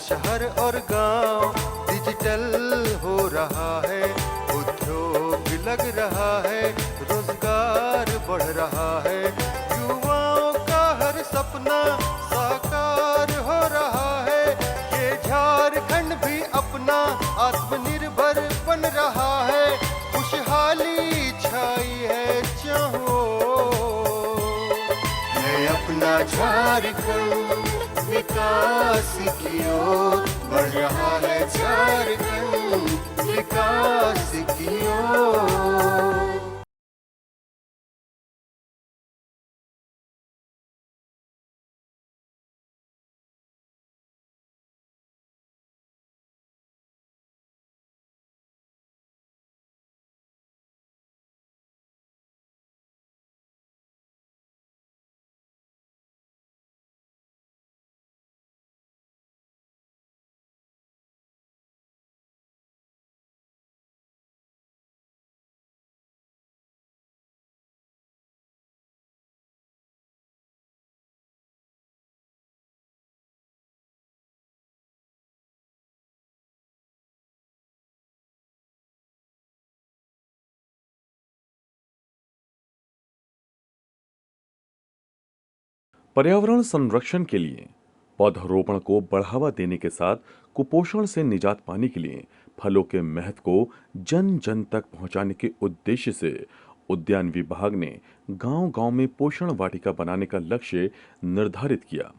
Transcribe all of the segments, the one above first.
शहर और गांव डिजिटल हो रहा है, उद्योग लग रहा है, रोजगार बढ़ रहा है, युवाओं का हर सपना साकार हो रहा है। ये झारखंड भी अपना आत्मनिर्भर बन रहा है, खुशहाली छाई है चाहो है अपना झारखंड विकास की ओर बढ़ रहा है, झारखंड विकास की ओर। पर्यावरण संरक्षण के लिए पौधरोपण को बढ़ावा देने के साथ कुपोषण से निजात पाने के लिए फलों के महत्व को जन जन तक पहुंचाने के उद्देश्य से उद्यान विभाग ने गांव-गांव में पोषण वाटिका बनाने का लक्ष्य निर्धारित किया।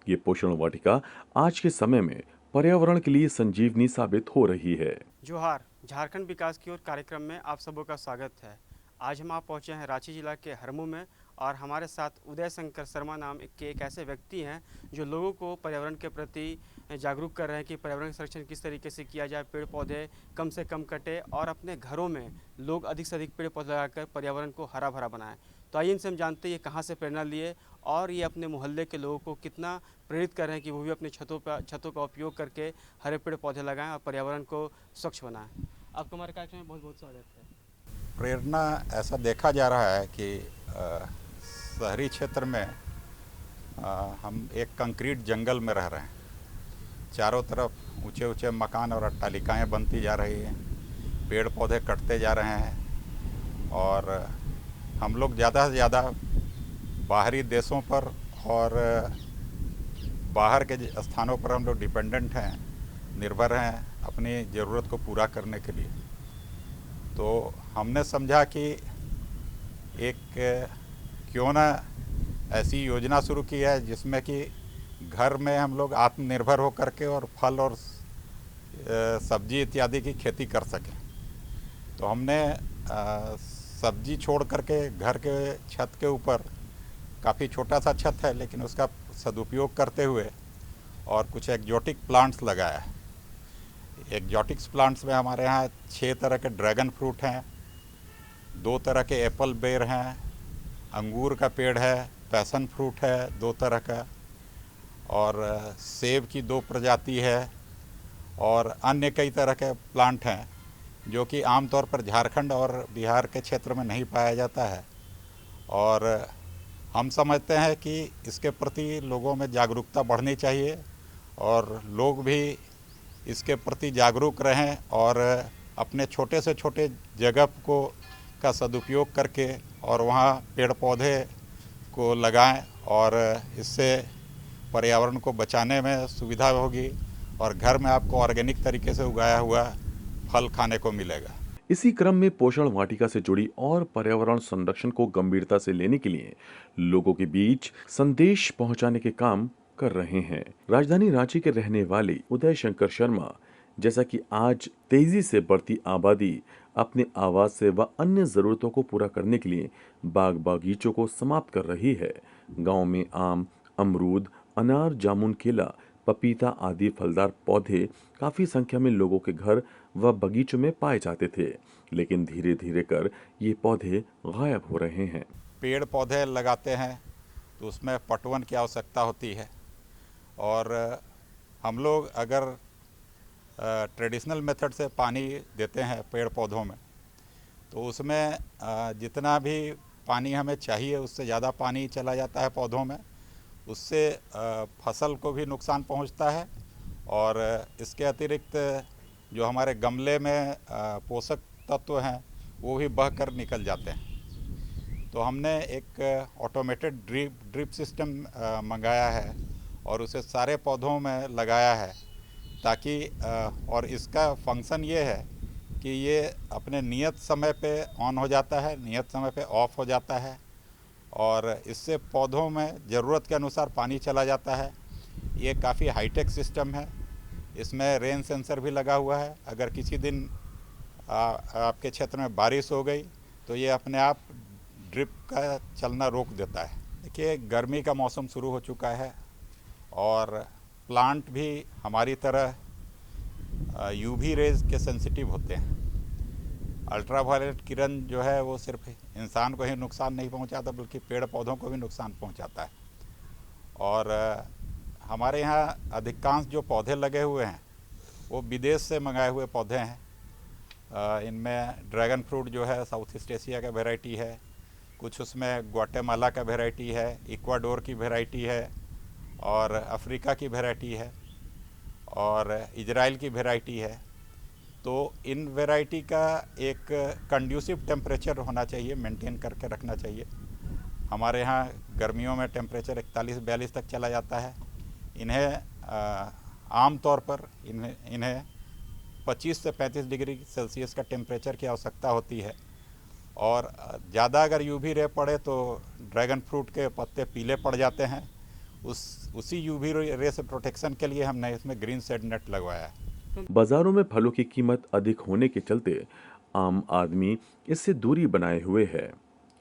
ये पोषण वाटिका आज के समय में पर्यावरण के लिए संजीवनी साबित हो रही है। जोहार, झारखंड विकास की ओर कार्यक्रम में आप सबों का स्वागत है। आज हम आप पहुंचे हैं रांची जिला के हरमू में और हमारे साथ उदय शंकर शर्मा नाम के एक ऐसे व्यक्ति हैं जो लोगों को पर्यावरण के प्रति जागरूक कर रहे हैं कि पर्यावरण संरक्षण किस तरीके से किया जाए, पेड़ पौधे कम से कम कटे और अपने घरों में लोग अधिक से अधिक पेड़ पौधे लगाकर पर्यावरण को हरा भरा बनाएं। तो आइए इनसे हम जानते हैं ये कहाँ से प्रेरणा लिए और ये अपने मोहल्ले के लोगों को कितना प्रेरित कर रहे हैं कि वो भी अपने छतों का उपयोग करके हरे पेड़ पौधे लगाएं और पर्यावरण को स्वच्छ बनाएं। आपको हमारे कार्यक्रम में बहुत बहुत स्वागत है। प्रेरणा ऐसा देखा जा रहा है कि शहरी क्षेत्र में हम एक कंक्रीट जंगल में रह रहे हैं। चारों तरफ ऊंचे ऊंचे मकान और अट्टालिकाएँ बनती जा रही हैं, पेड़ पौधे कटते जा रहे हैं और हम लोग ज़्यादा से ज़्यादा बाहरी देशों पर और बाहर के स्थानों पर हम लोग डिपेंडेंट हैं, निर्भर हैं अपनी ज़रूरत को पूरा करने के लिए। तो हमने समझा कि एक क्यों ना ऐसी योजना शुरू की है जिसमें कि घर में हम लोग आत्मनिर्भर हो करके और फल और सब्जी इत्यादि की खेती कर सकें। तो हमने सब्जी छोड़ करके घर के छत के ऊपर, काफ़ी छोटा सा छत है लेकिन उसका सदुपयोग करते हुए और कुछ एक्जोटिक प्लांट्स लगाया है। एक्जोटिक्स प्लांट्स में हमारे यहाँ 6 तरह के ड्रैगन फ्रूट हैं, 2 तरह के एप्पल बेर हैं, अंगूर का पेड़ है, पैसन फ्रूट है 2 तरह का और सेब की 2 प्रजाति है और अन्य कई तरह के प्लांट हैं जो कि आमतौर पर झारखंड और बिहार के क्षेत्र में नहीं पाया जाता है। और हम समझते हैं कि इसके प्रति लोगों में जागरूकता बढ़नी चाहिए और लोग भी इसके प्रति जागरूक रहें और अपने छोटे से छोटे जगह को का सदुपयोग करके और वहाँ पेड़ पौधे को लगाएं और इससे पर्यावरण को बचाने में सुविधा होगी और घर में आपको ऑर्गेनिक तरीके से उगाया हुआ फल खाने को मिलेगा। इसी क्रम में पोषण वाटिका से जुड़ी और पर्यावरण संरक्षण को गंभीरता से लेने के लिए लोगों के बीच संदेश पहुंचाने के काम कर रहे हैं। राजधानी रांची के रहने वाले उदय शंकर शर्मा जैसा कि आज तेजी से बढ़ती आबादी अपने आवास से व अन्य जरूरतों को पूरा करने के लिए बाग बागीचों को समाप्त कर रही है। गांव में आम, अमरूद, अनार, जामुन, केला, पपीता आदि फलदार पौधे काफी संख्या में लोगों के घर व बगीचों में पाए जाते थे, लेकिन धीरे धीरे कर ये पौधे गायब हो रहे हैं। पेड़ पौधे लगाते हैं तो उसमें पटवन की आवश्यकता होती है और हम लोग अगर ट्रेडिशनल मेथड से पानी देते हैं पेड़ पौधों में तो उसमें जितना भी पानी हमें चाहिए उससे ज़्यादा पानी चला जाता है पौधों में, उससे फसल को भी नुकसान पहुंचता है और इसके अतिरिक्त जो हमारे गमले में पोषक तत्व हैं वो भी बह कर निकल जाते हैं। तो हमने एक ऑटोमेटेड ड्रिप सिस्टम मंगाया है और उसे सारे पौधों में लगाया है ताकि और इसका फंक्शन ये है कि ये अपने नियत समय पे ऑन हो जाता है, नियत समय पे ऑफ हो जाता है और इससे पौधों में ज़रूरत के अनुसार पानी चला जाता है। ये काफ़ी हाईटेक सिस्टम है। इसमें रेन सेंसर भी लगा हुआ है। अगर किसी दिन आपके क्षेत्र में बारिश हो गई तो ये अपने आप ड्रिप का चलना रोक देता है। देखिए, गर्मी का मौसम शुरू हो चुका है और प्लांट भी हमारी तरह यूवी रेज के सेंसिटिव होते हैं। अल्ट्रावायलेट किरण जो है वो सिर्फ इंसान को ही नुकसान नहीं पहुंचाता बल्कि पेड़ पौधों को भी नुकसान पहुंचाता है। और हमारे यहाँ अधिकांश जो पौधे लगे हुए हैं वो विदेश से मंगाए हुए पौधे हैं। इनमें ड्रैगन फ्रूट जो है साउथ ईस्ट एशिया का वेराइटी है, कुछ उसमें ग्वाटेमाला का वेराइटी है, इक्वाडोर की वेराइटी है और अफ्रीका की वेराइटी है और इजराइल की वेराइटी है। तो इन वेराइटी का एक कंड्यूसिव टेम्परेचर होना चाहिए, मेंटेन करके रखना चाहिए। हमारे यहाँ गर्मियों में टेम्परेचर 41-42 तक चला जाता है। इन्हें आम तौर पर इन्हें 25 से 35 डिग्री सेल्सियस का टेम्परेचर की आवश्यकता होती है और ज़्यादा अगर यूवी रे पड़े तो ड्रैगन फ्रूट के पत्ते पीले पड़ जाते हैं। उसी यूवी रे से प्रोटेक्शन के लिए हमने इसमें ग्रीन शेड नेट लगवाया है। बाजारों में फलों की कीमत अधिक होने के चलते आम आदमी इससे दूरी बनाए हुए है।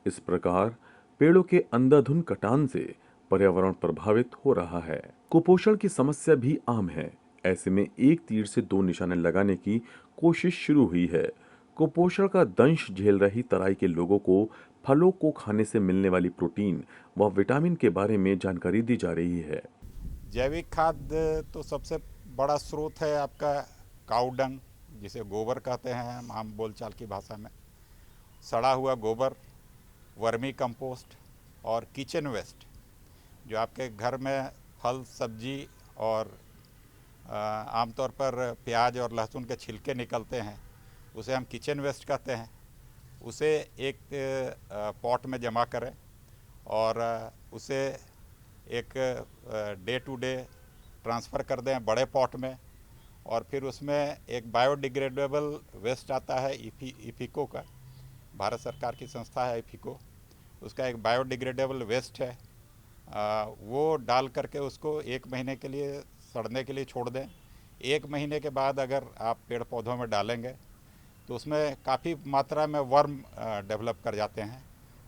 इस प्रकार पेड़ों के अंधाधुंध कटान से पर्यावरण प्रभावित हो रहा है। कुपोषण की समस्या भी आम है। ऐसे में एक तीर से दो निशाने लगाने की कोशिश शुरू हुई है। कुपोषण का दंश झेल रही तराई के लोगों को फलों को खाने से मिलने वाली प्रोटीन व विटामिन के बारे में जानकारी दी जा रही है। जैविक खाद तो सबसे बड़ा स्रोत है आपका काऊ डंग, जिसे गोबर कहते हैं आम बोलचाल की भाषा में। सड़ा हुआ गोबर, वर्मी कंपोस्ट और किचन वेस्ट, जो आपके घर में फल सब्जी और आमतौर पर प्याज और लहसुन के छिलके निकलते हैं, उसे हम किचन वेस्ट कहते हैं। उसे एक पॉट में जमा करें और उसे एक डे टू डे ट्रांसफ़र कर दें बड़े पॉट में और फिर उसमें एक बायोडिग्रेडेबल वेस्ट आता है इफिको का, भारत सरकार की संस्था है इफिको, उसका एक बायोडिग्रेडेबल वेस्ट है। वो डाल करके उसको 1 महीने के लिए सड़ने के लिए छोड़ दें। 1 महीने के बाद अगर आप पेड़ पौधों में डालेंगे तो उसमें काफ़ी मात्रा में वर्म डेवलप कर जाते हैं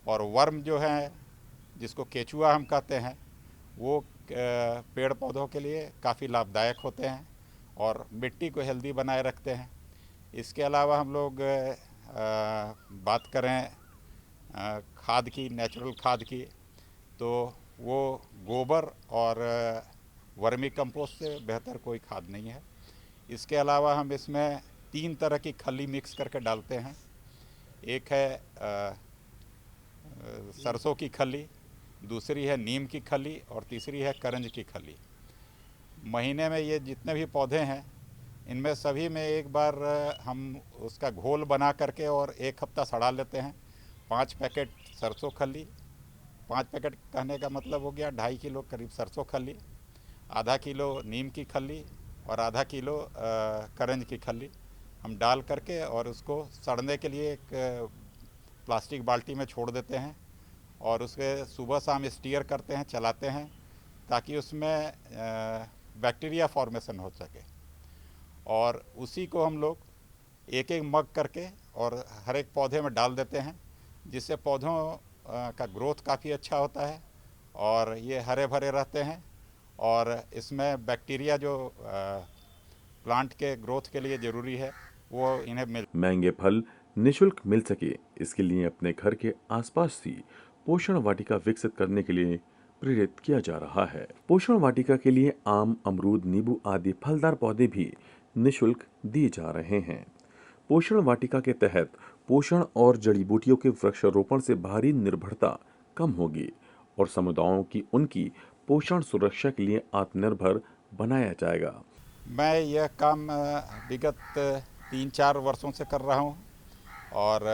और वर्म जो है, जिसको केचुआ हम कहते हैं, वो पेड़ पौधों के लिए काफ़ी लाभदायक होते हैं और मिट्टी को हेल्दी बनाए रखते हैं। इसके अलावा हम लोग बात करें खाद की, नेचुरल खाद की, तो वो गोबर और वर्मी कंपोस्ट से बेहतर कोई खाद नहीं है। इसके अलावा हम इसमें 3 तरह की खली मिक्स करके डालते हैं। एक है सरसों की खली, दूसरी है नीम की खली और तीसरी है करंज की खली। महीने में ये जितने भी पौधे हैं इनमें सभी में एक बार हम उसका घोल बना करके और 1 हफ्ता सड़ा लेते हैं। 5 पैकेट सरसों खली, 5 पैकेट कहने का मतलब हो गया 2.5 किलो करीब सरसों खली, आधा किलो नीम की खली और आधा किलो करंज की खली हम डाल करके और उसको सड़ने के लिए एक प्लास्टिक बाल्टी में छोड़ देते हैं और उसके सुबह शाम स्टीयर करते हैं, चलाते हैं, ताकि उसमें बैक्टीरिया फॉर्मेशन हो सके। और उसी को हम लोग 1-1 मग करके और हर एक पौधे में डाल देते हैं, जिससे पौधों का ग्रोथ काफ़ी अच्छा होता है और ये हरे भरे रहते हैं और इसमें बैक्टीरिया जो प्लांट के ग्रोथ के लिए ज़रूरी है वो इन्हें महंगे फल निःशुल्क मिल सके, इसके लिए अपने घर के आसपास ही पोषण वाटिका विकसित करने के लिए प्रेरित किया जा रहा है। पोषण वाटिका के लिए आम, अमरूद, नींबू आदि फलदार पौधे भी निःशुल्क दिए जा रहे हैं। पोषण वाटिका के तहत पोषण और जड़ी बूटियों के वृक्षारोपण से बाहरी निर्भरता कम होगी और समुदायों की उनकी पोषण सुरक्षा के लिए आत्मनिर्भर बनाया जाएगा। मैं यह काम विगत 3-4 वर्षों से कर रहा हूँ और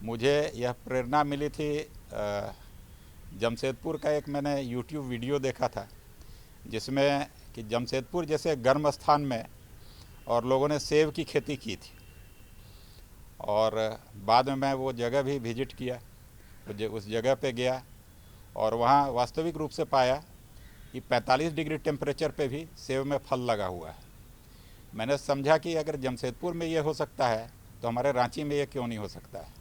मुझे यह प्रेरणा मिली थी जमशेदपुर का एक मैंने YouTube वीडियो देखा था जिसमें कि जमशेदपुर जैसे गर्म स्थान में और लोगों ने सेब की खेती की थी और बाद में मैं वो जगह भी विजिट किया, उस जगह पे गया और वहाँ वास्तविक रूप से पाया कि 45 डिग्री टेम्परेचर पे भी सेब में फल लगा हुआ है। मैंने समझा कि अगर जमशेदपुर में ये हो सकता है तो हमारे रांची में ये क्यों नहीं हो सकता है।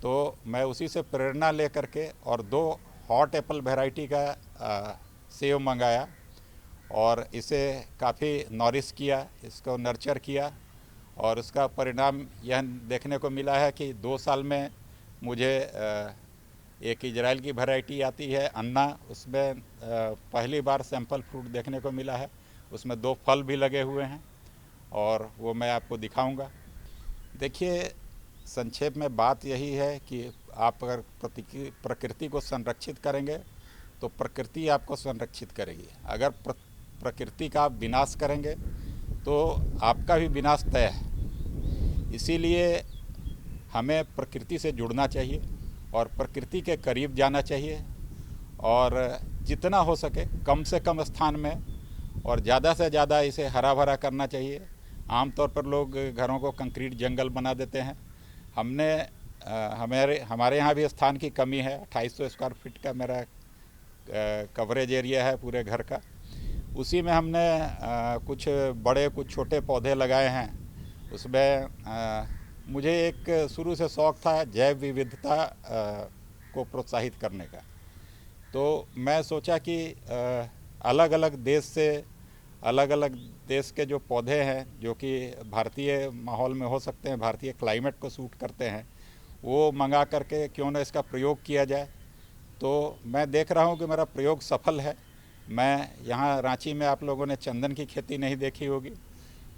तो मैं उसी से प्रेरणा ले करके और 2 हॉट एप्पल वैरायटी का सेब मंगाया और इसे काफ़ी नॉरिश किया, इसको नर्चर किया और उसका परिणाम यह देखने को मिला है कि 2 साल में मुझे एक इजराइल की वैरायटी आती है अन्ना, उसमें पहली बार सैंपल फ्रूट देखने को मिला है। उसमें 2 फल भी लगे हुए हैं और वो मैं आपको दिखाऊंगा। देखिए, संक्षेप में बात यही है कि आप अगर प्रकृति को संरक्षित करेंगे तो प्रकृति आपको संरक्षित करेगी। अगर प्रकृति का आप विनाश करेंगे तो आपका भी विनाश तय है। इसीलिए हमें प्रकृति से जुड़ना चाहिए और प्रकृति के करीब जाना चाहिए और जितना हो सके कम से कम स्थान में और ज़्यादा से ज़्यादा इसे हरा भरा करना चाहिए। आमतौर पर लोग घरों को कंक्रीट जंगल बना देते हैं। हमारे यहाँ भी स्थान की कमी है। 2800 स्क्वायर फीट का मेरा कवरेज एरिया है पूरे घर का। उसी में हमने कुछ बड़े कुछ छोटे पौधे लगाए हैं। उसमें मुझे एक शुरू से शौक़ था जैव विविधता को प्रोत्साहित करने का। तो मैं सोचा कि अलग अलग देश के जो पौधे हैं जो कि भारतीय माहौल में हो सकते हैं, भारतीय क्लाइमेट को सूट करते हैं, वो मंगा करके क्यों ना इसका प्रयोग किया जाए। तो मैं देख रहा हूँ कि मेरा प्रयोग सफल है। मैं यहाँ रांची में आप लोगों ने चंदन की खेती नहीं देखी होगी।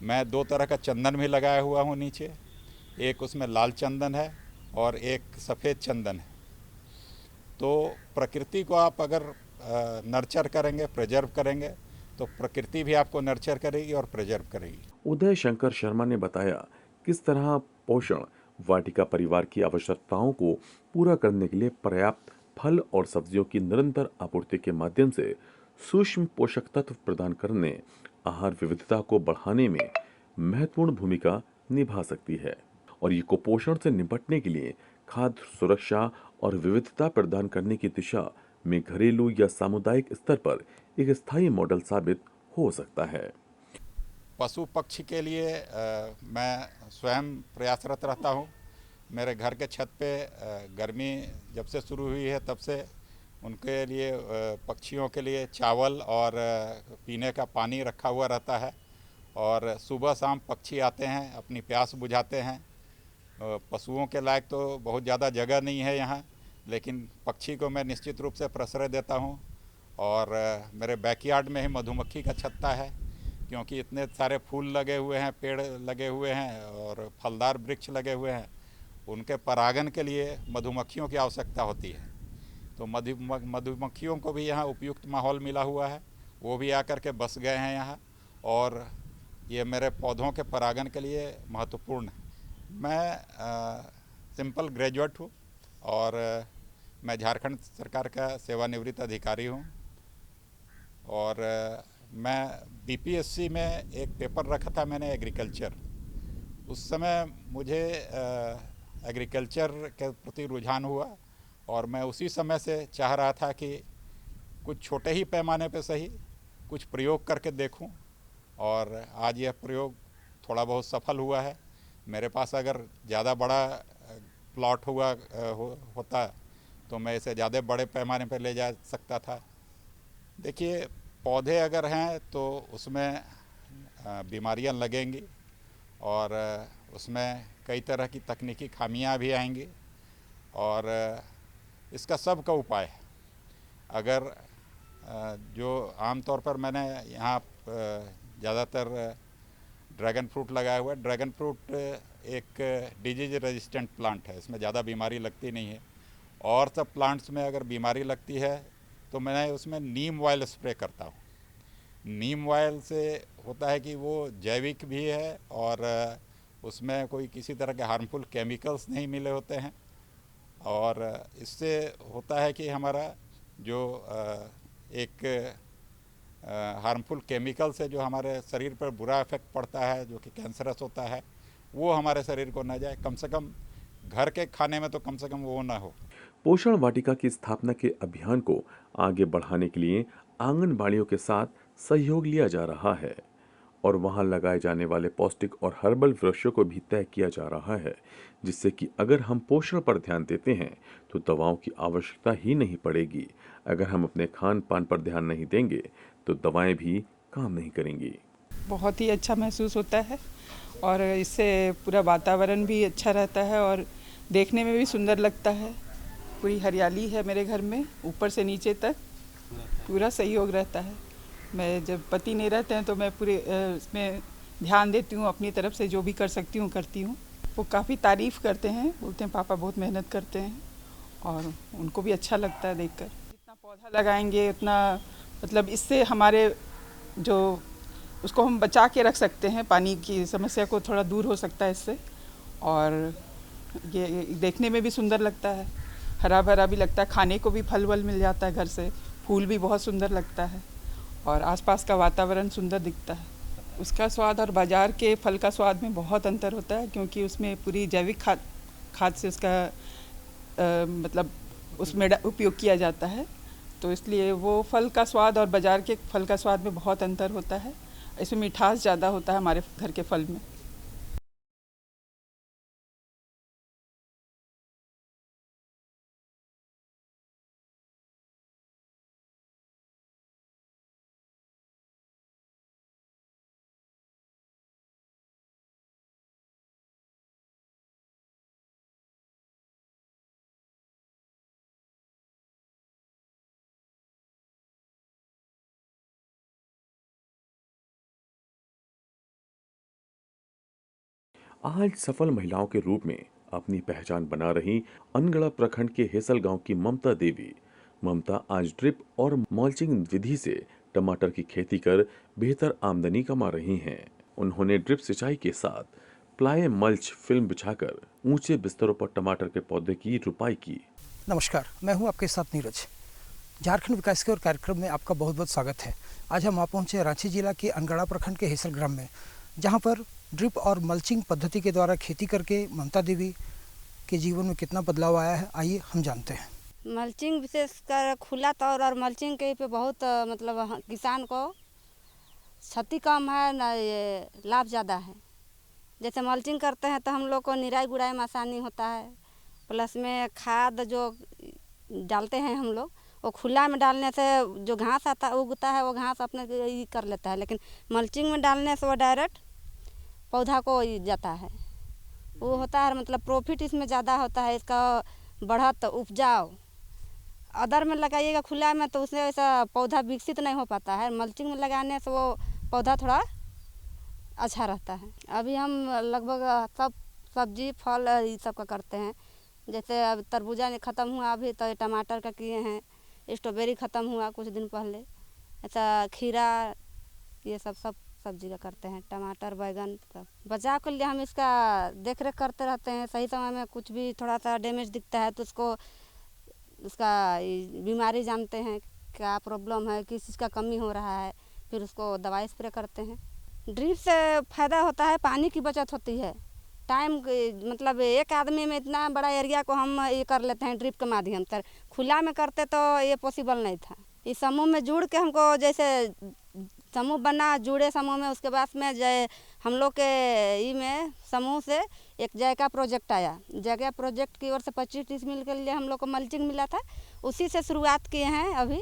मैं 2 तरह का चंदन भी लगाया हुआ हूँ नीचे। एक उसमें लाल चंदन है और एक सफ़ेद चंदन है। तो प्रकृति को आप अगर नर्चर करेंगे, प्रिजर्व करेंगे तो प्रकृति भी आपको नर्चर करेगी और प्रिजर्व करेगी। उदय शंकर शर्मा ने बताया किस तरह पोषण वाटिका परिवार की आवश्यकताओं को पूरा करने के लिए पर्याप्त फल और सब्जियों की निरंतर आपूर्ति के माध्यम से सूक्ष्म पोषक तत्व प्रदान करने, आहार विविधता को बढ़ाने में महत्वपूर्ण भूमिका निभा सकती है और ये कुपोषण से निपटने के लिए खाद्य सुरक्षा और विविधता प्रदान करने की दिशा में घरेलू या सामुदायिक स्तर पर एक स्थायी मॉडल साबित हो सकता है। पशु पक्षी के लिए मैं स्वयं प्रयासरत रहता हूँ। मेरे घर के छत पे गर्मी जब से शुरू हुई है तब से उनके लिए पक्षियों के लिए चावल और पीने का पानी रखा हुआ रहता है और सुबह शाम पक्षी आते हैं, अपनी प्यास बुझाते हैं। पशुओं के लायक तो बहुत ज़्यादा जगह नहीं है यहाँ, लेकिन पक्षी को मैं निश्चित रूप से प्रश्रय देता हूँ। और मेरे बैकयार्ड में ही मधुमक्खी का छत्ता है, क्योंकि इतने सारे फूल लगे हुए हैं, पेड़ लगे हुए हैं और फलदार वृक्ष लगे हुए हैं। उनके परागण के लिए मधुमक्खियों की आवश्यकता होती है। तो मधुमक्खियों को भी यहाँ उपयुक्त माहौल मिला हुआ है, वो भी आकर के बस गए हैं यहाँ और ये मेरे पौधों के परागण के लिए महत्वपूर्ण है। मैं सिंपल ग्रेजुएट हूँ और मैं झारखंड सरकार का सेवानिवृत्त अधिकारी हूँ और मैं बीपीएससी में एक पेपर रखा था मैंने एग्रीकल्चर। उस समय मुझे एग्रीकल्चर के प्रति रुझान हुआ और मैं उसी समय से चाह रहा था कि कुछ छोटे ही पैमाने पे सही कुछ प्रयोग करके देखूं और आज यह प्रयोग थोड़ा बहुत सफल हुआ है। मेरे पास अगर ज़्यादा बड़ा प्लॉट होता तो मैं इसे ज़्यादा बड़े पैमाने पर ले जा सकता था। देखिए, पौधे अगर हैं तो उसमें बीमारियां लगेंगी और उसमें कई तरह की तकनीकी खामियां भी आएंगी और इसका सब का उपाय है। अगर जो आमतौर पर मैंने यहाँ ज़्यादातर ड्रैगन फ्रूट लगाया हुआ है। ड्रैगन फ्रूट एक डिजीज रेजिस्टेंट प्लांट है, इसमें ज़्यादा बीमारी लगती नहीं है। और सब प्लांट्स में अगर बीमारी लगती है तो मैं उसमें नीम ऑयल स्प्रे करता हूँ। नीम ऑयल से होता है कि वो जैविक भी है और उसमें कोई किसी तरह के हार्मफुल केमिकल्स नहीं मिले होते हैं, और इससे होता है कि हमारा जो एक हार्मफुल केमिकल से जो हमारे शरीर पर बुरा इफेक्ट पड़ता है, जो कि कैंसरस होता है, वो हमारे शरीर को न जाए। कम से कम घर के खाने में तो कम से कम वो ना हो। पोषण वाटिका की स्थापना के अभियान को आगे बढ़ाने के लिए आंगनबाड़ियों के साथ सहयोग लिया जा रहा है और वहां लगाए जाने वाले पौष्टिक और हर्बल वृक्षों को भी तय किया जा रहा है, जिससे कि अगर हम पोषण पर ध्यान देते हैं तो दवाओं की आवश्यकता ही नहीं पड़ेगी। अगर हम अपने खान पान पर ध्यान नहीं देंगे तो दवाएं भी काम नहीं करेंगी। बहुत ही अच्छा महसूस होता है और इससे पूरा वातावरण भी अच्छा रहता है और देखने में भी सुंदर लगता है। पूरी हरियाली है मेरे घर में, ऊपर से नीचे तक पूरा सहयोग रहता है। मैं जब पति नहीं रहते हैं तो मैं पूरे इसमें ध्यान देती हूँ, अपनी तरफ से जो भी कर सकती हूँ करती हूँ। वो काफ़ी तारीफ़ करते हैं, बोलते हैं पापा बहुत मेहनत करते हैं और उनको भी अच्छा लगता है देखकर। जितना पौधा लगाएंगे उतना मतलब इससे हमारे जो उसको हम बचा के रख सकते हैं, पानी की समस्या को थोड़ा दूर हो सकता है इससे, और ये देखने में भी सुंदर लगता है, हरा भरा भी लगता है, खाने को भी फल वल मिल जाता है घर से, फूल भी बहुत सुंदर लगता है और आसपास का वातावरण सुंदर दिखता है। उसका स्वाद और बाज़ार के फल का स्वाद में बहुत अंतर होता है, क्योंकि उसमें पूरी जैविक खाद से उसका मतलब उसमें उपयोग किया जाता है, तो इसलिए वो फल का स्वाद और बाज़ार के फल का स्वाद में बहुत अंतर होता है। इसमें मिठास ज़्यादा होता है हमारे घर के फल में। आज सफल महिलाओं के रूप में अपनी पहचान बना रही अनगढ़ा प्रखंड के हेसल गांव की ममता देवी। ममता आज ड्रिप और मल्चिंग विधि से टमाटर की खेती कर बेहतर आमदनी कमा रही हैं। उन्होंने ड्रिप सिंचाई के साथ प्लाई मल्च फिल्म बिछाकर ऊंचे बिस्तरों पर टमाटर के पौधे की रुपाई की। नमस्कार, मैं हूं आपके साथ नीरज। झारखंड विकास के और कार्यक्रम में आपका बहुत बहुत स्वागत है। आज हम आ पहुंचे रांची जिला के अनगढ़ा प्रखंड के हेसल ग्राम में, जहां पर ड्रिप और मल्चिंग पद्धति के द्वारा खेती करके ममता देवी के जीवन में कितना बदलाव आया है, आइए हम जानते हैं। मल्चिंग विशेषकर खुला तौर और मल्चिंग के पे बहुत मतलब किसान को क्षति कम है न, ये लाभ ज़्यादा है। जैसे मल्चिंग करते हैं तो हम लोग को निराई गुड़ाई में आसानी होता है, प्लस में खाद जो डालते हैं हम लोग वो खुला में डालने से जो घास आता उगता है वो घास अपने ही कर लेता है, लेकिन मल्चिंग में डालने से वो डायरेक्ट पौधा को जाता है। वो होता है मतलब प्रॉफिट इसमें ज़्यादा होता है, इसका बढ़त उपजाऊ। अदर में लगाइएगा खुला में तो उसमें ऐसा पौधा विकसित नहीं हो पाता है, मल्चिंग में लगाने से वो पौधा थोड़ा अच्छा रहता है। अभी हम लगभग सब सब्जी फल ये सब का करते हैं। जैसे अब तरबूजा ख़त्म हुआ अभी तो टमाटर का किए हैं, स्ट्रॉबेरी ख़त्म हुआ कुछ दिन पहले, ऐसा खीरा ये सब सब्जी का करते हैं, टमाटर बैगन सब। बचाव के लिए हम इसका देख रेख करते रहते हैं। सही समय में कुछ भी थोड़ा सा डैमेज दिखता है तो उसको उसका बीमारी जानते हैं, क्या प्रॉब्लम है, किस चीज़ का कमी हो रहा है, फिर उसको दवाई स्प्रे करते हैं। ड्रिप से फ़ायदा होता है, पानी की बचत होती है, टाइम मतलब एक आदमी में इतना बड़ा एरिया को हम ये कर लेते हैं ड्रिप के माध्यम से। खुला में करते तो ये पॉसिबल नहीं था। इस समूह में जुड़ के हमको जैसे समूह बना, जुड़े समूह में, उसके बाद में जय हम लोग के ई में समूह से एक जायका प्रोजेक्ट आया। जायका प्रोजेक्ट की ओर से 25-30 मिल के लिए हम लोग को मल्चिंग मिला था, उसी से शुरुआत किए हैं। अभी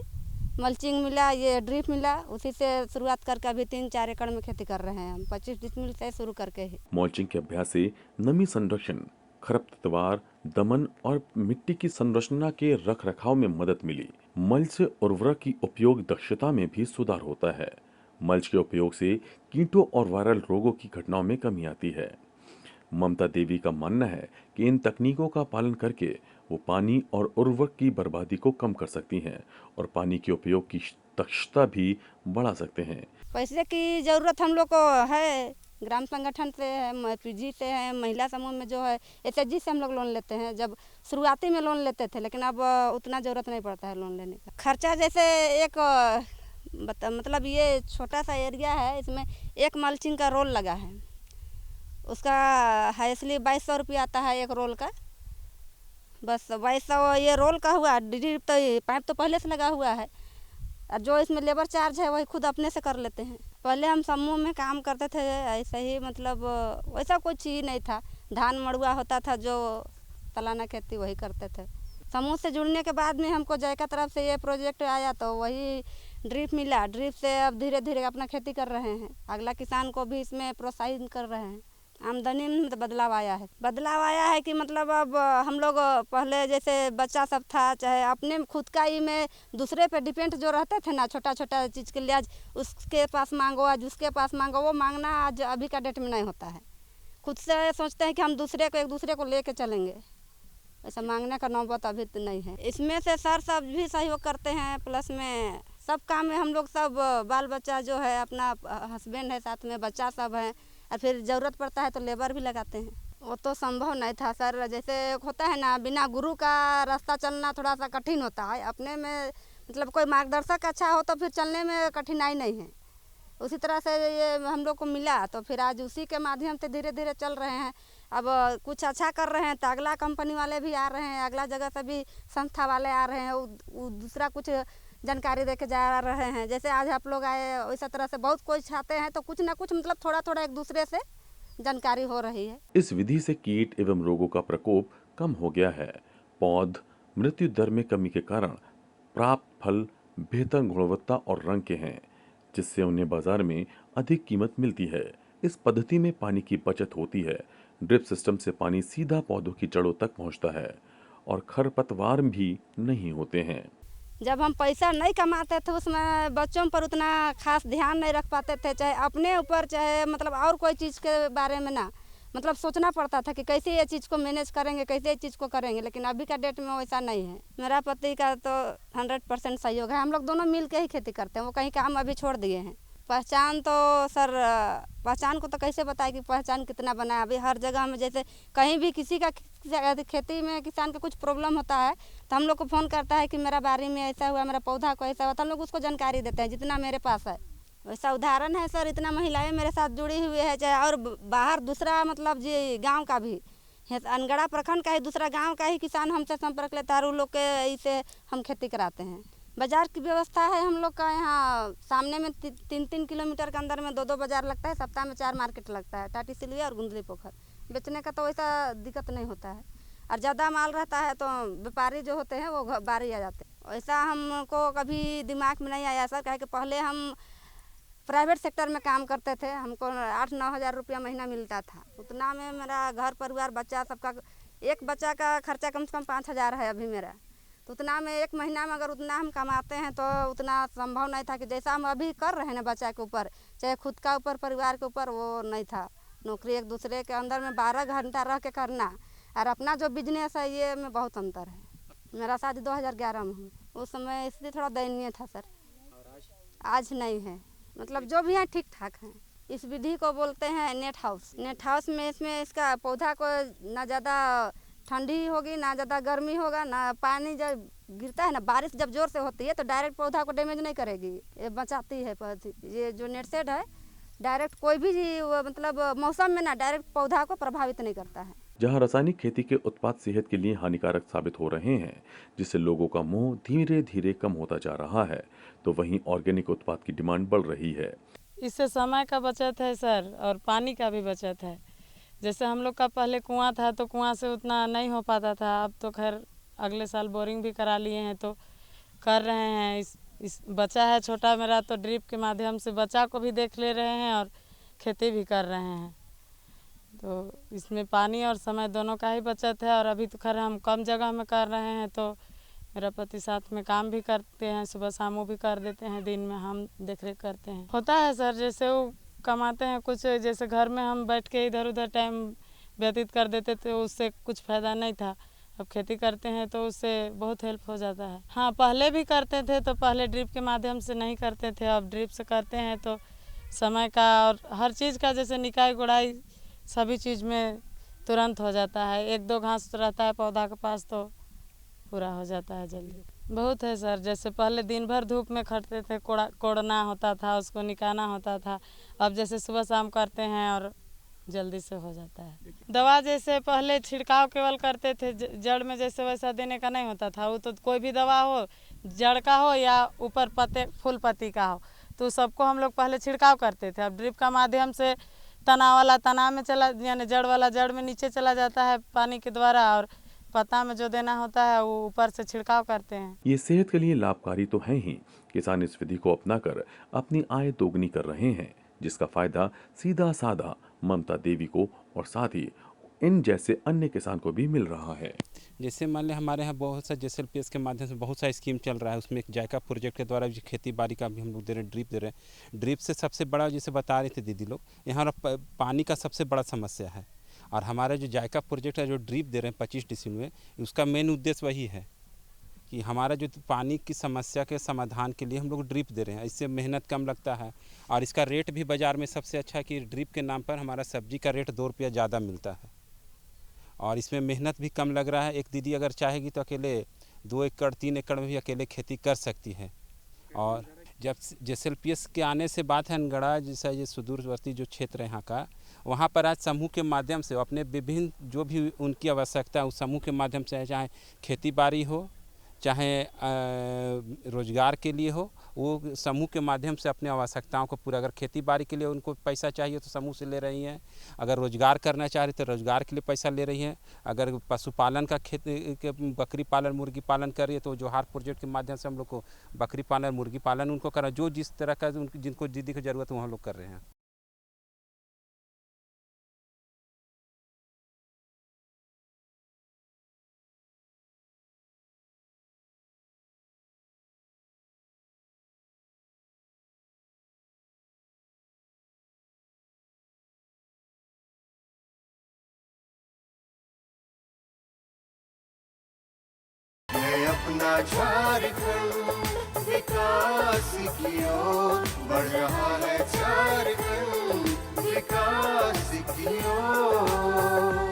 मल्चिंग मिला, ये ड्रिप मिला, उसी से शुरुआत करके अभी 3-4 एकड़ में खेती कर रहे हैं हम, 25-30 मिल से शुरू करके ही। मल्चिंग के अभ्यास से नमी संरक्षण, खरपतवार दमन और मिट्टी की संरचना के रख रखाव में मदद मिली। मल्च से उर्वरक की उपयोग दक्षता में भी सुधार होता है। मल्च के उपयोग से कीटों और वायरल रोगों की घटनाओं में कमी आती है। ममता देवी का मानना है कि इन तकनीकों का पालन करके वो पानी और उर्वरक की बर्बादी को कम कर सकती हैं और पानी के उपयोग की दक्षता भी बढ़ा सकते हैं। पैसे की ज़रूरत हम लोग को है, ग्राम संगठन से है, पीजी से है, महिला समूह में जो है एसएचजी से हम लोग लोन लेते हैं। जब शुरुआती में लोन लेते थे, लेकिन अब उतना ज़रूरत नहीं पड़ता है लोन लेने का। खर्चा जैसे एक मतलब ये छोटा सा एरिया है, इसमें एक मल्चिंग का रोल लगा है, उसका है इसलिए 2200 रुपया आता है एक रोल का। बस 2200 ये रोल का हुआ। ड्रिप तो पाइप तो पहले से लगा हुआ है, और जो इसमें लेबर चार्ज है वही खुद अपने से कर लेते हैं। पहले हम समूह में काम करते थे, ऐसे ही मतलब वैसा कोई चीज़ नहीं था। धान मड़ुआ होता था, जो सालाना खेती वही करते थे। समूह से जुड़ने के बाद में हमको जायका तरफ से ये प्रोजेक्ट आया, तो वही ड्रिप मिला। ड्रिप से अब धीरे धीरे अपना खेती कर रहे हैं। अगला किसान को भी इसमें प्रोत्साहित कर रहे हैं। आमदनी में तो बदलाव आया है। बदलाव आया है कि मतलब अब हम लोग पहले जैसे बच्चा सब था, चाहे अपने खुद का ही में दूसरे पे डिपेंड जो रहते थे ना, छोटा छोटा चीज़ के लिए आज उसके पास मांगो, आज उसके पास मांगो, वो मांगना आज अभी का डेट में नहीं होता है। खुद से सोचते हैं कि हम दूसरे को एक दूसरे को लेके चलेंगे, ऐसा मांगने का नौबत अभी तो नहीं है। इसमें से सर सब भी सहयोग करते हैं, प्लस में सब काम में हम लोग सब बाल बच्चा जो है, अपना हस्बैंड है, साथ में बच्चा सब है, और फिर ज़रूरत पड़ता है तो लेबर भी लगाते हैं। वो तो संभव नहीं था सर। जैसे होता है ना, बिना गुरु का रास्ता चलना थोड़ा सा कठिन होता है। अपने में मतलब कोई मार्गदर्शक अच्छा हो तो फिर चलने में कठिनाई नहीं है। उसी तरह से ये हम लोग को मिला, तो फिर आज उसी के माध्यम से धीरे धीरे चल रहे हैं। अब कुछ अच्छा कर रहे हैं तो अगला कंपनी वाले भी आ रहे हैं, अगला जगह से भी संस्था वाले आ रहे हैं, वो दूसरा कुछ जानकारी देके जा रहे हैं। जैसे आज आप लोग आए, वैसा तरह से बहुत कोई चाहते हैं, तो कुछ ना कुछ मतलब थोड़ा थोड़ा एक दूसरे से जानकारी हो रही है। इस विधि से कीट एवं रोगों का प्रकोप कम हो गया है। पौध मृत्यु दर में कमी के कारण प्राप्त फल बेहतर गुणवत्ता और रंग के हैं, जिससे उन्हें बाजार में अधिक कीमत मिलती है। इस पद्धति में पानी की बचत होती है। ड्रिप सिस्टम से पानी सीधा पौधों की जड़ों तक पहुंचता है और खरपतवार भी नहीं होते हैं। जब हम पैसा नहीं कमाते थे, उसमें बच्चों पर उतना खास ध्यान नहीं रख पाते थे, चाहे अपने ऊपर, चाहे मतलब और कोई चीज़ के बारे में ना मतलब सोचना पड़ता था कि कैसे ये चीज़ को मैनेज करेंगे, कैसे ये चीज़ को करेंगे। लेकिन अभी का डेट में वैसा नहीं है। मेरा पति का तो 100% सहयोग है। हम लोग दोनों मिल के ही खेती करते हैं। वो कहीं काम अभी छोड़ दिए हैं। पहचान तो सर, पहचान को तो कैसे बताए कि पहचान कितना बना है। अभी हर जगह में जैसे कहीं भी किसी का खेती में किसान का कुछ प्रॉब्लम होता है, तो हम लोग को फ़ोन करता है कि मेरा बारी में ऐसा हुआ, मेरा पौधा को ऐसा हुआ, तो हम लोग उसको जानकारी देते हैं जितना मेरे पास है। वैसा उदाहरण है सर, इतना महिलाएं मेरे साथ जुड़ी हुई है, चाहे और बाहर दूसरा मतलब जी गांव का भी है, अनगढ़ा प्रखंड का ही दूसरा गांव का ही किसान हमसे संपर्क लेता है, और उन लोग के इसे हम खेती कराते हैं। बाज़ार की व्यवस्था है हम लोग का यहाँ सामने में 3-3 किलोमीटर के अंदर में 2-2 बाज़ार लगता है। सप्ताह में 4 मार्केट लगता है, टाटी सिलवी और गुंदरी पोखर। बेचने का तो वैसा दिक्कत नहीं होता है, और ज़्यादा माल रहता है तो व्यापारी जो होते हैं वो बारी आ जाते हैं। वैसा हमको कभी दिमाग में नहीं आया सर, कहे कि पहले हम प्राइवेट सेक्टर में काम करते थे, हमको 8-9 हज़ार रुपया महीना मिलता था। उतना में मेरा घर परिवार बच्चा सबका, एक बच्चा का खर्चा कम से कम 5,000 है अभी मेरा। तो उतना में एक महीना में अगर उतना हम कमाते हैं तो उतना संभव नहीं था कि जैसा हम अभी कर रहे हैं ना बच्चा के ऊपर, चाहे खुद का ऊपर, परिवार के ऊपर, वो नहीं था। नौकरी एक दूसरे के अंदर में 12 घंटा रह के करना और अपना जो बिजनेस है, ये में बहुत अंतर है। मेरा शादी 2011 में हुआ। उस समय इसलिए थोड़ा दयनीय था सर। आज नहीं है, मतलब जो भी है ठीक ठाक है। इस विधि को बोलते हैं नेट हाउस। नेट हाउस में इसमें इसका पौधा को ना ज़्यादा ठंडी होगी, ना ज़्यादा गर्मी होगा, ना पानी जब गिरता है ना, बारिश जब ज़ोर से होती है तो डायरेक्ट पौधा को डैमेज नहीं करेगी, ये बचाती है पौधी। ये जो नेट शेड है डायरेक्ट कोई भी मतलब मौसम में ना डायरेक्ट पौधा को प्रभावित नहीं करता है। जहां रासायनिक खेती के उत्पाद सेहत के लिए हानिकारक साबित हो रहे हैं, जिससे लोगों का मोह धीरे धीरे कम होता जा रहा है, तो वहीं ऑर्गेनिक उत्पाद की डिमांड बढ़ रही है। इससे समय का बचत है सर, और पानी का भी बचत है। जैसे हम लोग का पहले कुआं था तो कुआं से उतना नहीं हो पाता था। अब तो खैर अगले साल बोरिंग भी करा लिए हैं तो कर रहे हैं। इस बच्चा है छोटा मेरा, तो ड्रिप के माध्यम से बच्चा को भी देख ले रहे हैं और खेती भी कर रहे हैं। तो इसमें पानी और समय दोनों का ही बचत है। और अभी तो खैर हम कम जगह में कर रहे हैं, तो मेरा पति साथ में काम भी करते हैं, सुबह शाम वो भी कर देते हैं, दिन में हम देख रेख करते हैं। होता है सर, जैसे वो कमाते हैं कुछ, जैसे घर में हम बैठ के इधर उधर टाइम व्यतीत कर देते थे, उससे कुछ फ़ायदा नहीं था। अब खेती करते हैं तो उससे बहुत हेल्प हो जाता है। हाँ, पहले भी करते थे तो पहले ड्रिप के माध्यम से नहीं करते थे, अब ड्रिप से करते हैं तो समय का और हर चीज़ का जैसे निकाई गुड़ाई सभी चीज़ में तुरंत हो जाता है। एक दो घास रहता है पौधा के पास तो पूरा हो जाता है जल्दी। बहुत है सर, जैसे पहले दिन भर धूप में खटते थे, कोड़ना होता था, उसको निकालना होता था। अब जैसे सुबह शाम करते हैं और जल्दी से हो जाता है। दवा जैसे पहले छिड़काव केवल करते थे, जड़ में जैसे वैसा देने का नहीं होता था। वो तो कोई भी दवा हो, जड़ का हो या ऊपर पत्ते फूल पत्ती का हो, तो सबको हम लोग पहले छिड़काव करते थे। अब ड्रिप का माध्यम से तना वाला तना में चला, यानी जड़ वाला जड़ में नीचे चला जाता है पानी के द्वारा, और पत्ता में जो देना होता है वो ऊपर से छिड़काव करते हैं। ये सेहत के लिए लाभकारी तो है ही, किसान इस विधि को अपनाकर अपनी आय दोगुनी कर रहे हैं, जिसका फायदा सीधा साधा ममता देवी को और साथ ही इन जैसे अन्य किसान को भी मिल रहा है। जैसे मान लें हमारे यहाँ बहुत सा JSLPS के माध्यम से बहुत सा स्कीम चल रहा है, उसमें एक जायका प्रोजेक्ट के द्वारा भी खेती बाड़ी का भी हम लोग दे रहे हैं, ड्रिप दे रहे हैं। ड्रिप से सबसे बड़ा, जैसे बता रहे थे दीदी लोग, यहाँ पानी का सबसे बड़ा समस्या है, और हमारा जो जायका प्रोजेक्ट है जो ड्रिप दे रहे हैं 25 डिसिल में, उसका मेन उद्देश्य वही है कि हमारा जो पानी की समस्या के समाधान के लिए हम लोग ड्रिप दे रहे हैं। इससे मेहनत कम लगता है और इसका रेट भी बाज़ार में सबसे अच्छा कि ड्रिप के नाम पर हमारा सब्जी का रेट 2 रुपया ज़्यादा मिलता है, और इसमें मेहनत भी कम लग रहा है। एक दीदी अगर चाहेगी तो अकेले 2 एकड़ 3 एकड़ में भी अकेले खेती कर सकती है। और जब JSLPS के आने से बात है, अनगढ़ा जैसा ये सुदूरवर्ती जो क्षेत्र है यहाँ का, वहाँ पर आज समूह के माध्यम से अपने विभिन्न जो भी उनकी आवश्यकता है उस समूह के माध्यम से, चाहे खेती बाड़ी हो चाहे रोजगार के लिए हो, वो समूह के माध्यम से अपने आवश्यकताओं को पूरा, अगर खेती बाड़ी के लिए उनको पैसा चाहिए तो समूह से ले रही हैं, अगर रोजगार करना चाह रही तो रोजगार के लिए पैसा ले रही हैं, अगर पशुपालन का खेती के बकरी पालन मुर्गी पालन कर रही है तो जोहार प्रोजेक्ट के माध्यम से हम लोग को बकरी पालन मुर्गी पालन उनको करा, जो जिस तरह का जिनको दीदी की ज़रूरत है वो हम लोग कर रहे हैं। है अपना झारखंड विकास की ओर बढ़ रहा है, झारखंड विकास की ओर।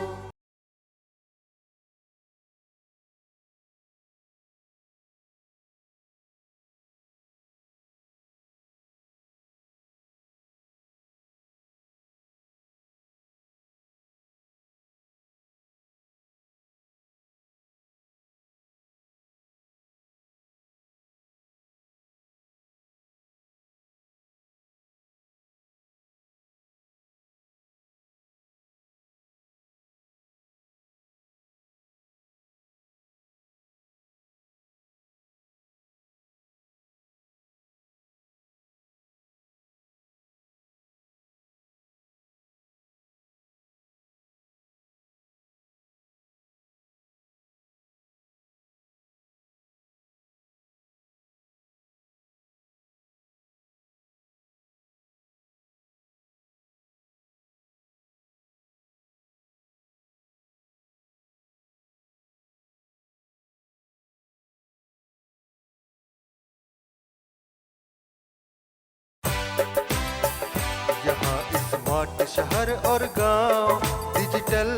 यहाँ स्मार्ट शहर और गांव डिजिटल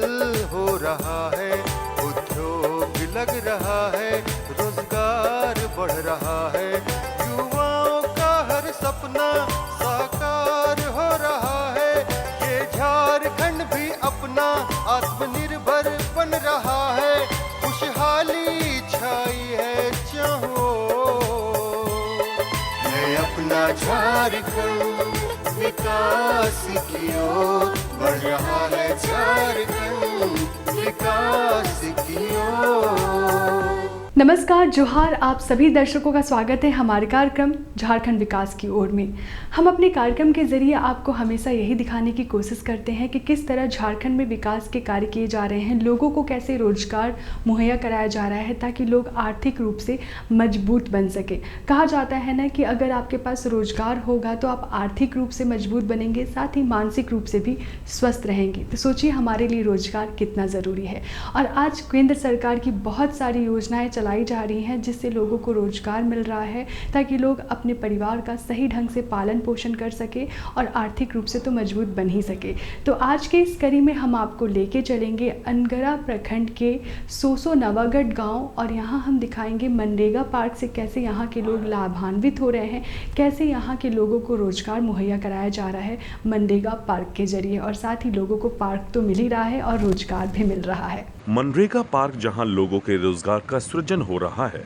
हो रहा है, उद्योग लग रहा है, रोजगार बढ़ रहा है, युवाओं का हर सपना साकार हो रहा है। ये झारखंड भी अपना आत्मनिर्भर बन रहा है, खुशहाली छाई है चाहो, है अपना झारखंड विकास की ओर बढ़ रहा है, झारखंड विकास की ओर। नमस्कार, जोहार। आप सभी दर्शकों का स्वागत है हमारे कार्यक्रम झारखंड विकास की ओर में। हम अपने कार्यक्रम के ज़रिए आपको हमेशा यही दिखाने की कोशिश करते हैं कि किस तरह झारखंड में विकास के कार्य किए जा रहे हैं, लोगों को कैसे रोजगार मुहैया कराया जा रहा है ताकि लोग आर्थिक रूप से मजबूत बन सके। कहा जाता है ना कि अगर आपके पास रोजगार होगा तो आप आर्थिक रूप से मजबूत बनेंगे, साथ ही मानसिक रूप से भी स्वस्थ रहेंगे। तो सोचिए हमारे लिए रोजगार कितना ज़रूरी है। और आज केंद्र सरकार की बहुत सारी योजनाएँ चलाई जा रही हैं जिससे लोगों को रोजगार मिल रहा है ताकि लोग अपने परिवार का सही ढंग से पालन पोषण कर सके और आर्थिक रूप से तो मजबूत बन ही सके। तो आज के इस कड़ी में हम आपको लेके चलेंगे अनगढ़ा प्रखंड के सोसो नवागढ़ गांव और यहाँ हम दिखाएंगे मनरेगा पार्क से कैसे यहाँ के लोग लाभान्वित हो रहे हैं, कैसे यहाँ के लोगों को रोजगार मुहैया कराया जा रहा है मनरेगा पार्क के जरिए। और साथ ही लोगों को पार्क तो मिल ही रहा है और रोजगार भी मिल रहा है। मनरेगा पार्क जहां लोगों के रोजगार का सृजन हो रहा है,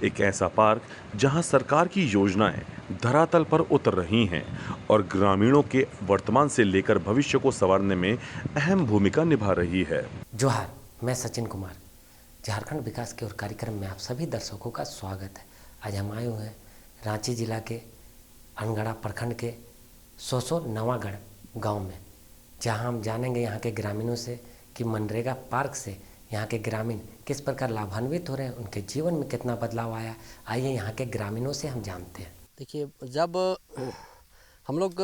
एक ऐसा पार्क जहां सरकार की योजनाएं धरातल पर उतर रही हैं और ग्रामीणों के वर्तमान से लेकर भविष्य को संवारने में अहम भूमिका निभा रही है। जोहार, मैं सचिन कुमार, झारखंड विकास की ओर कार्यक्रम में आप सभी दर्शकों का स्वागत है। आज हम आए हुए हैं रांची जिला के अनगढ़ा प्रखंड के सोसो नवागढ़ गाँव में, जहाँ हम जानेंगे यहाँ के ग्रामीणों से कि मनरेगा पार्क से यहाँ के ग्रामीण किस प्रकार लाभान्वित हो रहे हैं, उनके जीवन में कितना बदलाव आया। आइए यहाँ के ग्रामीणों से हम जानते हैं। देखिए, जब हम लोग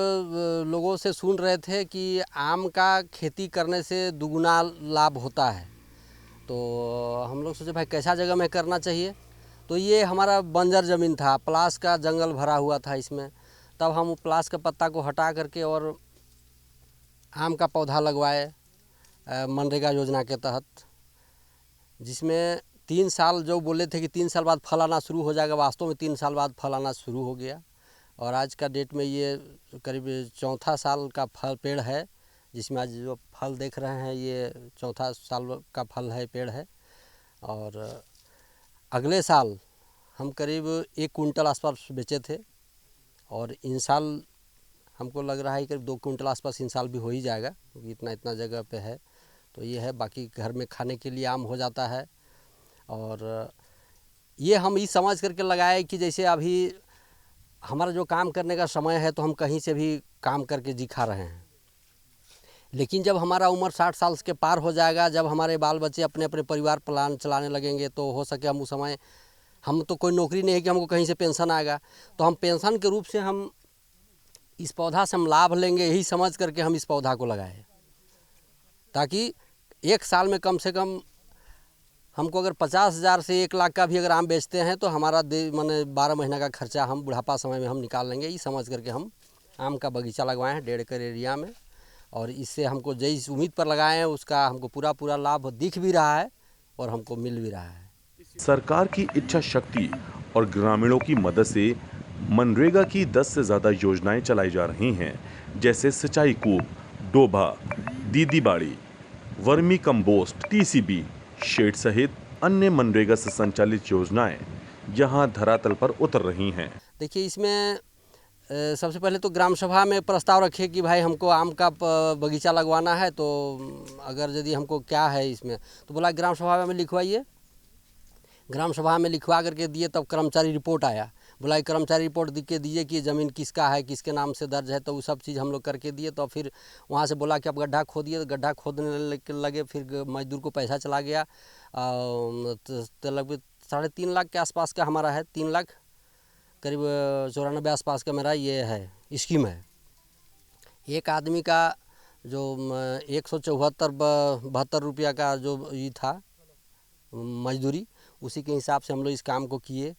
लोगों से सुन रहे थे कि आम का खेती करने से दुगुना लाभ होता है, तो हम लोग सोचे भाई कैसा जगह में करना चाहिए। तो ये हमारा बंजर ज़मीन था, पलास का जंगल भरा हुआ था इसमें। तब हम पलास का पत्ता को हटा करके और आम का पौधा लगवाए मनरेगा योजना के तहत, जिसमें 3 साल जो बोले थे कि 3 साल बाद फल आना शुरू हो जाएगा, वास्तव में 3 साल बाद फल आना शुरू हो गया। और आज का डेट में ये करीब 4था साल का फल पेड़ है, जिसमें आज जो फल देख रहे हैं ये 4था साल का फल है, पेड़ है। और अगले साल हम करीब 1 कुंटल आसपास बेचे थे और इन साल हमको लग रहा है करीब 2 कुंटल आसपास इन साल भी हो ही जाएगा, क्योंकि इतना जगह पे है। तो ये है, बाकी घर में खाने के लिए आम हो जाता है। और ये हम ये समझ करके लगाए कि जैसे अभी हमारा जो काम करने का समय है तो हम कहीं से भी काम करके दिखा रहे हैं, लेकिन जब हमारा उम्र 60 साल के पार हो जाएगा, जब हमारे बाल बच्चे अपने अपने परिवार प्लान चलाने लगेंगे, तो हो सके हम उस समय, हम तो कोई नौकरी नहीं है कि हमको कहीं से पेंशन आएगा, तो हम पेंशन के रूप से हम इस पौधा से हम लाभ लेंगे, यही समझ करके हम इस पौधा को लगाए, ताकि 1 साल में कम से कम हमको अगर 50,000 से 1 लाख का भी अगर आम बेचते हैं तो हमारा माने 12 महीना का खर्चा हम बुढ़ापा समय में हम निकाल लेंगे। ये समझ करके हम आम का बगीचा लगवाए हैं 1.5 एकड़ एरिया में, और इससे हमको जिस उम्मीद पर लगाए हैं उसका हमको पूरा लाभ दिख भी रहा है और हमको मिल भी रहा है। सरकार की इच्छा शक्ति और ग्रामीणों की मदद से मनरेगा की 10 से ज़्यादा योजनाएं चलाई जा रही हैं, जैसे सिंचाई कूप, डोभा, दीदी बाड़ी, वर्मी कंपोस्ट, टीसीबी, शेड सहित अन्य मनरेगा से संचालित योजनाएं यहां धरातल पर उतर रही हैं। देखिए, इसमें सबसे पहले तो ग्राम सभा में प्रस्ताव रखे कि भाई हमको आम का बगीचा लगवाना है, तो अगर यदि हमको क्या है इसमें, तो बोला ग्राम सभा में लिखवाइए। ग्राम सभा में लिखवा करके दिए, तब कर्मचारी रिपोर्ट आया, बोला कर्मचारी रिपोर्ट दिख के दीजिए कि ज़मीन किसका है, किसके नाम से दर्ज है। तो वो सब चीज़ हम लोग करके दिए। तो फिर वहाँ से बोला कि आप गड्ढा खोदिए, तो गड्ढा खोदने लगे। फिर मजदूर को पैसा चला गया, तो लगभग 3.5 लाख के आसपास का हमारा है, 3 लाख करीब 94 आसपास का मेरा ये है स्कीम है। एक आदमी का जो 174-72 रुपया का जो ये था मजदूरी, उसी के हिसाब से हम लोग इस काम को किए।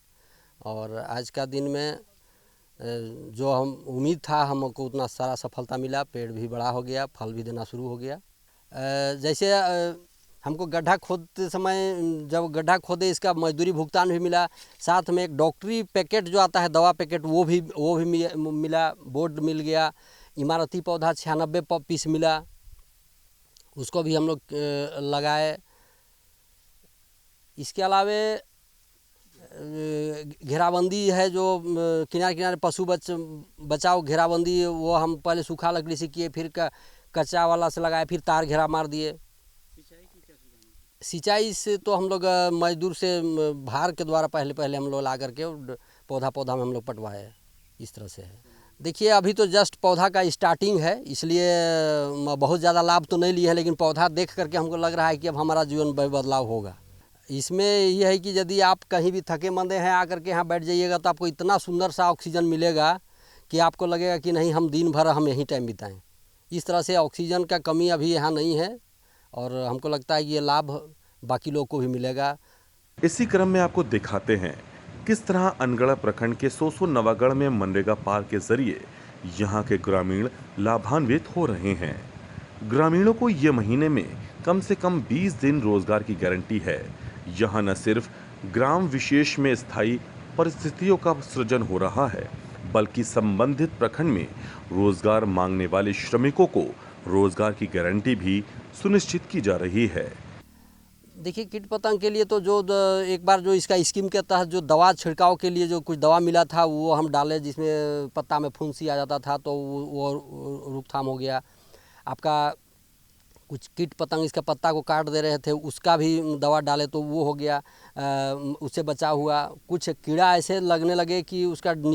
और आज का दिन में जो हम उम्मीद था हमको उतना सारा सफलता मिला, पेड़ भी बड़ा हो गया, फल भी देना शुरू हो गया। जैसे हमको गड्ढा खोदते समय, जब गड्ढा खोदे इसका मजदूरी भुगतान भी मिला, साथ में एक डॉक्टरी पैकेट जो आता है, दवा पैकेट, वो भी मिला, बोर्ड मिल गया, इमारती पौधा 96 पीस मिला, उसको भी हम लोग लगाए। इसके अलावे घेराबंदी है, जो किनारे किनारे पशु बचाओ घेराबंदी, वो हम पहले सूखा लकड़ी से किए, फिर कच्चा वाला से लगाए, फिर तार घेरा मार दिए। सिंचाई से तो हम लोग मजदूर से भार के द्वारा पहले हम लोग ला करके पौधा में हम लोग पटवाए, इस तरह से है। देखिए अभी तो जस्ट पौधा का स्टार्टिंग है, इसलिए बहुत ज़्यादा लाभ तो नहीं लिए हैं, लेकिन पौधा देख करके हमको लग रहा है कि अब हमारा जीवन में बदलाव होगा। इसमें यह है कि यदि आप कहीं भी थके मंदे हैं आकर के यहाँ बैठ जाइएगा तो आपको इतना सुंदर सा ऑक्सीजन मिलेगा कि आपको लगेगा कि नहीं हम दिन भर हम यहीं टाइम बिताएं। इस तरह से ऑक्सीजन का कमी अभी यहाँ नहीं है और हमको लगता है कि ये लाभ बाकी लोग को भी मिलेगा। इसी क्रम में आपको दिखाते हैं किस तरह अनगढ़ प्रखंड के सोसो नवागढ़ में मनरेगा पार्क के जरिए यहाँ के ग्रामीण लाभान्वित हो रहे हैं। ग्रामीणों को ये महीने में कम से कम 20 दिन रोजगार की गारंटी है। यहाँ न सिर्फ ग्राम विशेष में स्थायी परिस्थितियों का सृजन हो रहा है, बल्कि संबंधित प्रखंड में रोजगार मांगने वाले श्रमिकों को रोजगार की गारंटी भी सुनिश्चित की जा रही है। देखिए कीट पतंग के लिए तो जो एक बार जो इसका स्कीम के तहत जो दवा छिड़काव के लिए जो कुछ दवा मिला था वो हम डाले, जिसमें पत्ता में फुंसी आ जाता था तो वो रोकथाम हो गया। आपका कुछ कीट पतंग इसका पत्ता को काट दे रहे थे, उसका भी दवा डाले तो वो हो गया, उससे बचा हुआ। कुछ कीड़ा ऐसे लगने लगे कि उसका